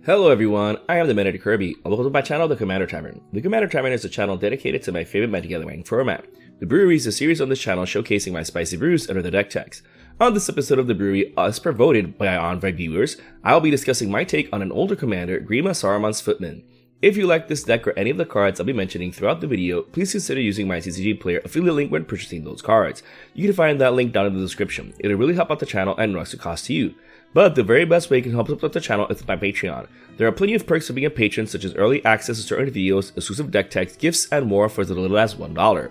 Hello everyone, I am the Man at Kirby, and welcome to my channel, The Commander Tavern. The Commander Tavern is a channel dedicated to my favorite metagaming format. The Brewery is a series on this channel showcasing my spicy brews under the deck text. On this episode of The Brewery, as per voted by our on-vote viewers, I will be discussing my take on an older commander, Gríma Saruman's Footman. If you like this deck or any of the cards I'll be mentioning throughout the video, please consider using my TCG player affiliate link when purchasing those cards. You can find that link down in the description. It'll really help out the channel and no extra cost to you. But the very best way you can help support the channel is by Patreon. There are plenty of perks for being a patron, such as early access to certain videos, exclusive deck text, gifts, and more for as little as $1.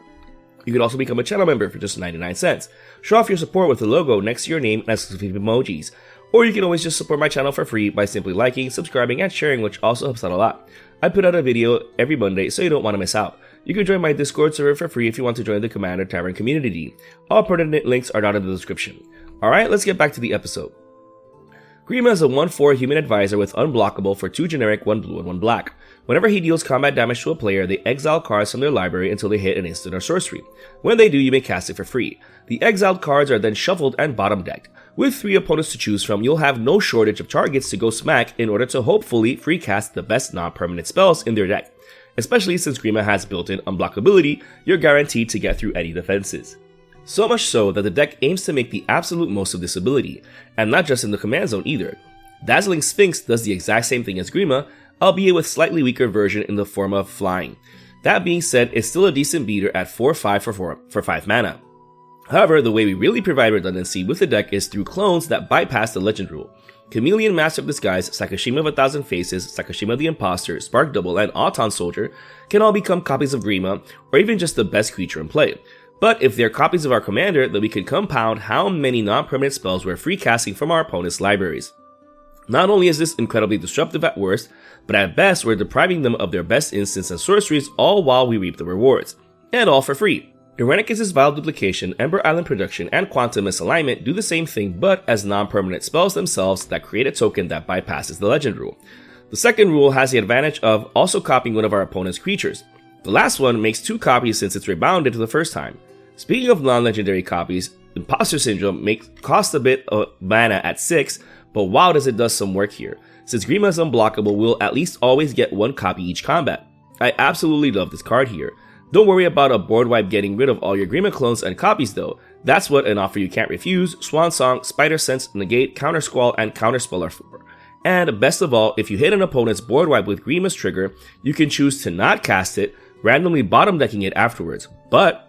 You can also become a channel member for just 99 cents. Show off your support with the logo next to your name and exclusive emojis. Or you can always just support my channel for free by simply liking, subscribing, and sharing, which also helps out a lot. I put out a video every Monday, so you don't want to miss out. You can join my Discord server for free if you want to join the Commander Tavern community. All pertinent links are down in the description. Alright, let's get back to the episode. Gríma is a 1/4 human advisor with unblockable for 2 generic, 1 blue and 1 black. Whenever he deals combat damage to a player, they exile cards from their library until they hit an instant or sorcery. When they do, you may cast it for free. The exiled cards are then shuffled and bottom decked. With 3 opponents to choose from, you'll have no shortage of targets to go smack in order to hopefully free cast the best non-permanent spells in their deck. Especially since Gríma has built-in unblockability, you're guaranteed to get through any defenses. So much so that the deck aims to make the absolute most of this ability, and not just in the command zone either. Dazzling Sphinx does the exact same thing as Gríma, albeit with slightly weaker version in the form of flying. That being said, it's still a decent beater at 4/5 for 5 mana. However, the way we really provide redundancy with the deck is through clones that bypass the legend rule. Chameleon, Master of Disguise, Sakashima of 1,000 Faces, Sakashima the Imposter, Spark Double, and Auton Soldier can all become copies of Gríma, or even just the best creature in play. But if they're copies of our commander, then we can compound how many non-permanent spells we're free casting from our opponent's libraries. Not only is this incredibly disruptive at worst, but at best we're depriving them of their best instants and sorceries, all while we reap the rewards. And all for free. Irenicus' Vile Duplication, Ember Island Production, and Quantum Misalignment do the same thing but as non-permanent spells themselves that create a token that bypasses the legend rule. The second rule has the advantage of also copying one of our opponent's creatures. The last one makes 2 copies since it's rebounded to the first time. Speaking of non-legendary copies, Imposter Syndrome costs a bit of mana at 6, but wow does it does some work here. Since Gríma is unblockable, we'll at least always get 1 copy each combat. I absolutely love this card here. Don't worry about a board wipe getting rid of all your Gríma clones and copies though. That's what an offer you can't refuse, Swan Song, Spider Sense, Negate, Counter Squall, and Counter Spell are for. And best of all, if you hit an opponent's board wipe with Gríma's trigger, you can choose to not cast it, randomly bottom decking it afterwards. But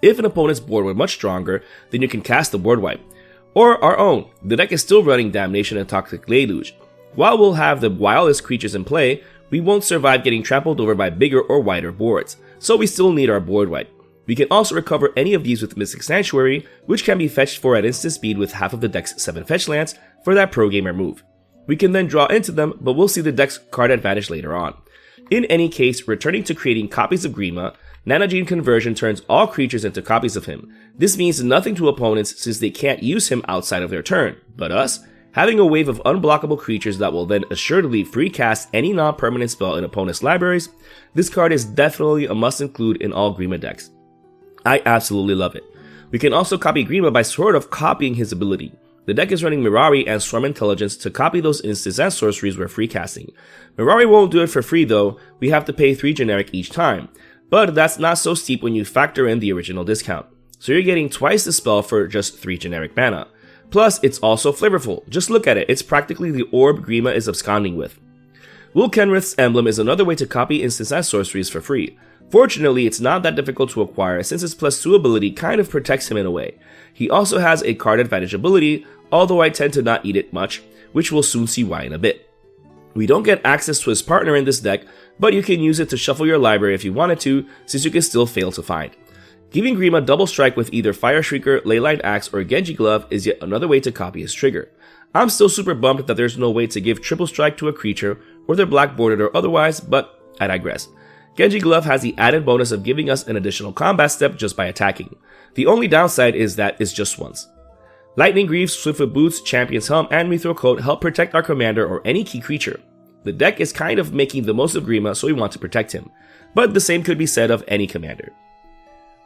if an opponent's board were much stronger, then you can cast the board wipe. Or our own, the deck is still running Damnation and Toxic Deluge. While we'll have the wildest creatures in play, we won't survive getting trampled over by bigger or wider boards, so we still need our board wipe. We can also recover any of these with Mystic Sanctuary, which can be fetched for at instant speed with half of the deck's 7 fetch lands for that pro gamer move. We can then draw into them, but we'll see the deck's card advantage later on. In any case, returning to creating copies of Gríma, Nanogene Conversion turns all creatures into copies of him. This means nothing to opponents since they can't use him outside of their turn, but us, having a wave of unblockable creatures that will then assuredly free cast any non-permanent spell in opponents' libraries, this card is definitely a must include in all Gríma decks. I absolutely love it. We can also copy Gríma by sort of copying his ability. The deck is running Mirari and Swarm Intelligence to copy those instants and sorceries we're free casting. Mirari won't do it for free though, we have to pay 3 generic each time. But that's not so steep when you factor in the original discount. So you're getting twice the spell for just 3 generic mana. Plus, it's also flavorful. Just look at it, it's practically the orb Gríma is absconding with. Will Kenrith's Emblem is another way to copy instants and sorceries for free. Fortunately, it's not that difficult to acquire since his +2 ability kind of protects him in a way. He also has a card advantage ability, although I tend to not eat it much, which we'll soon see why in a bit. We don't get access to his partner in this deck, but you can use it to shuffle your library if you wanted to, since you can still fail to find. Giving Gríma double strike with either Fire Shrieker, Leyline Axe, or Genji Glove is yet another way to copy his trigger. I'm still super bummed that there's no way to give triple strike to a creature, whether black bordered or otherwise, but I digress. Genji Glove has the added bonus of giving us an additional combat step just by attacking. The only downside is that it's just once. Lightning Greaves, Swiftfoot Boots, Champion's Helm, and Mithril Coat help protect our commander or any key creature. The deck is kind of making the most of Gríma, so we want to protect him. But the same could be said of any commander.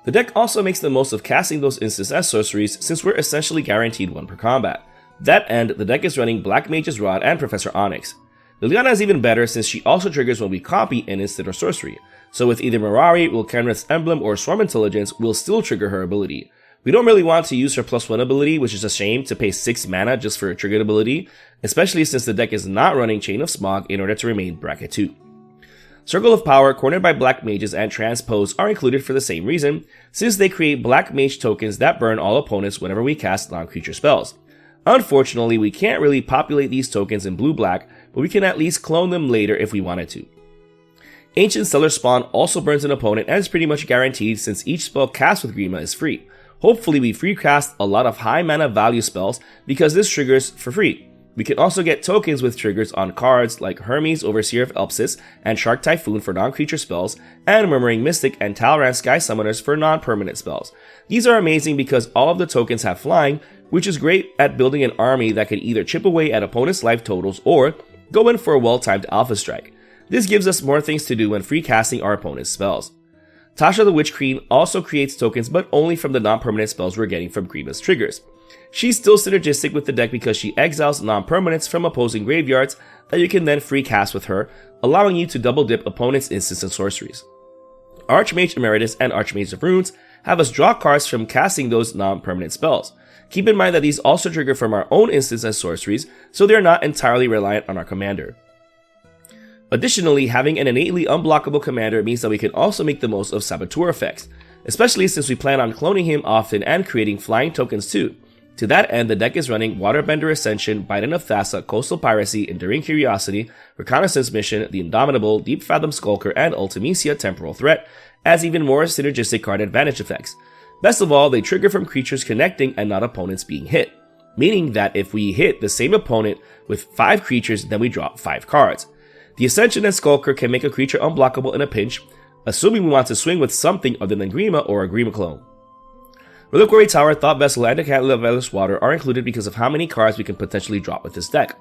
The deck also makes the most of casting those instants as sorceries since we're essentially guaranteed 1 per combat. That end, the deck is running Black Mage's Rod and Professor Onyx. Liliana is even better since she also triggers when we copy an instant or sorcery. So with either Mirari, Volcanrath's Emblem, or Swarm Intelligence, we'll still trigger her ability. We don't really want to use her +1 ability, which is a shame to pay 6 mana just for a triggered ability, especially since the deck is not running Chain of Smog in order to remain bracket 2. Circle of Power, Cornered by Black Mages, and Transpose are included for the same reason, since they create Black Mage tokens that burn all opponents whenever we cast non-creature spells. Unfortunately, we can't really populate these tokens in blue-black, but we can at least clone them later if we wanted to. Ancient Stellar Spawn also burns an opponent and is pretty much guaranteed since each spell cast with Gríma is free. Hopefully we free cast a lot of high mana value spells because this triggers for free. We can also get tokens with triggers on cards like Hermes, Overseer of Elpsis, and Shark Typhoon for non-creature spells, and Murmuring Mystic and Talran Sky Summoners for non-permanent spells. These are amazing because all of the tokens have flying, which is great at building an army that can either chip away at opponents' life totals or go in for a well-timed Alpha Strike. This gives us more things to do when free casting our opponent's spells. Tasha the Witch Queen also creates tokens, but only from the non-permanent spells we're getting from Gríma's triggers. She's still synergistic with the deck because she exiles non-permanents from opposing graveyards that you can then free cast with her, allowing you to double dip opponents' instants and sorceries. Archmage Emeritus and Archmage of Runes have us draw cards from casting those non-permanent spells. Keep in mind that these also trigger from our own instants and sorceries, so they're not entirely reliant on our commander. Additionally, having an innately unblockable commander means that we can also make the most of Saboteur effects, especially since we plan on cloning him often and creating flying tokens too. To that end, the deck is running Waterbender Ascension, Biden of Thassa, Coastal Piracy, Enduring Curiosity, Reconnaissance Mission, The Indomitable, Deep Fathom Skulker, and Ultimecia Temporal Threat as even more synergistic card advantage effects. Best of all, they trigger from creatures connecting and not opponents being hit, meaning that if we hit the same opponent with 5 creatures, then we drop 5 cards. The Ascension and Skulker can make a creature unblockable in a pinch, assuming we want to swing with something other than Gríma or a Gríma clone. Reliquary Tower, Thought Vessel, and Decantlet of Veilous Water are included because of how many cards we can potentially drop with this deck.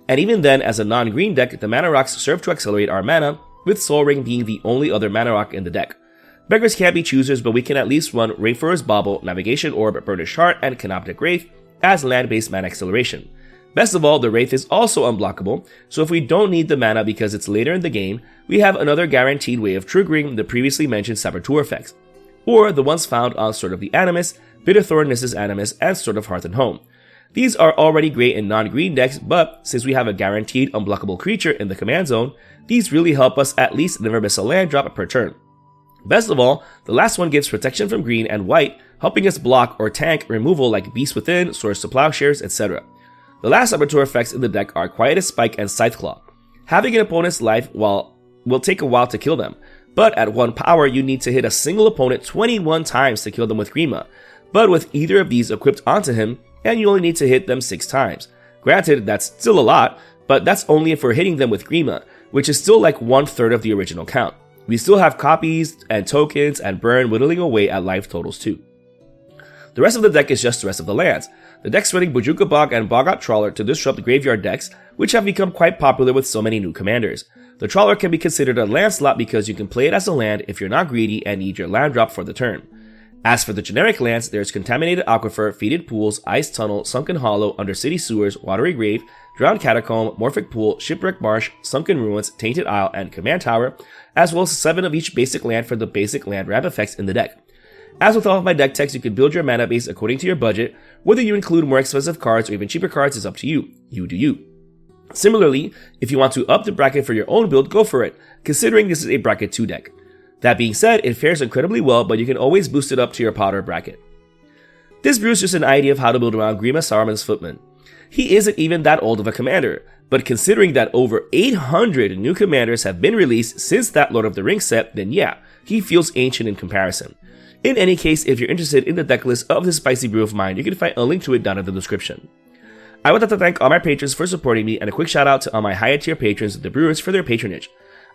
And even then, as a non-green deck, the Mana Rocks serve to accelerate our mana, with Soul Ring being the only other Mana Rock in the deck. Beggars can't be choosers, but we can at least run Wayfarer's Bauble, Navigation Orb, Burnished Heart, and Canoptic Wraith as land-based mana acceleration. Best of all, the Wraith is also unblockable, so if we don't need the mana because it's later in the game, we have another guaranteed way of triggering the previously mentioned Saboteur effects, or the ones found on Sword of the Animus, Bitterthorn Nissa's Animus, and Sword of Hearth and Home. These are already great in non-green decks, but since we have a guaranteed unblockable creature in the command zone, these really help us at least never miss a land drop per turn. Best of all, the last one gives protection from green and white, helping us block or tank removal like Beast Within, Swords to Plowshares, etc. The last Saboteur effects in the deck are Quiet as Spike and Scytheclaw. Having an opponent's life will take a while to kill them, but at 1 power you need to hit a single opponent 21 times to kill them with Gríma, but with either of these equipped onto him, and you only need to hit them 6 times. Granted, that's still a lot, but that's only if we're hitting them with Gríma, which is still like 1/3 of the original count. We still have copies and tokens and burn whittling away at life totals too. The rest of the deck is just the rest of the lands. The deck's running Bojuka Bog and Boggart Trawler to disrupt graveyard decks, which have become quite popular with so many new commanders. The Trawler can be considered a land slot because you can play it as a land if you're not greedy and need your land drop for the turn. As for the generic lands, there's Contaminated Aquifer, Faded Pools, Ice Tunnel, Sunken Hollow, Undercity Sewers, Watery Grave, Drowned Catacomb, Morphic Pool, Shipwreck Marsh, Sunken Ruins, Tainted Isle, and Command Tower, as well as 7 of each basic land for the basic land ramp effects in the deck. As with all of my deck techs, you can build your mana base according to your budget. Whether you include more expensive cards or even cheaper cards is up to you. You do you. Similarly, if you want to up the bracket for your own build, go for it, considering this is a bracket 2 deck. That being said, it fares incredibly well, but you can always boost it up to your powder bracket. This brew is just an idea of how to build around Gríma Saruman's Footman. He isn't even that old of a commander, but considering that over 800 new commanders have been released since that Lord of the Rings set, then yeah, he feels ancient in comparison. In any case, if you're interested in the deck list of this spicy brew of mine, you can find a link to it down in the description. I would like to thank all my patrons for supporting me, and a quick shout out to all my higher tier patrons, the Brewers, for their patronage.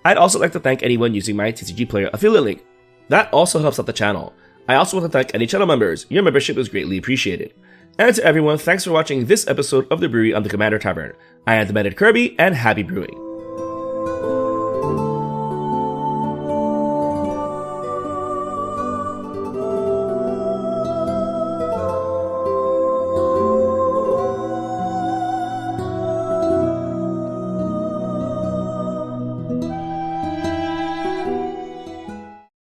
I'd also like to thank anyone using my TCG Player affiliate link. That also helps out the channel. I also want to thank any channel members. Your membership is greatly appreciated. And to everyone, thanks for watching this episode of The Brewery on the Commander Tavern. I am the Bandit Kirby, and happy brewing.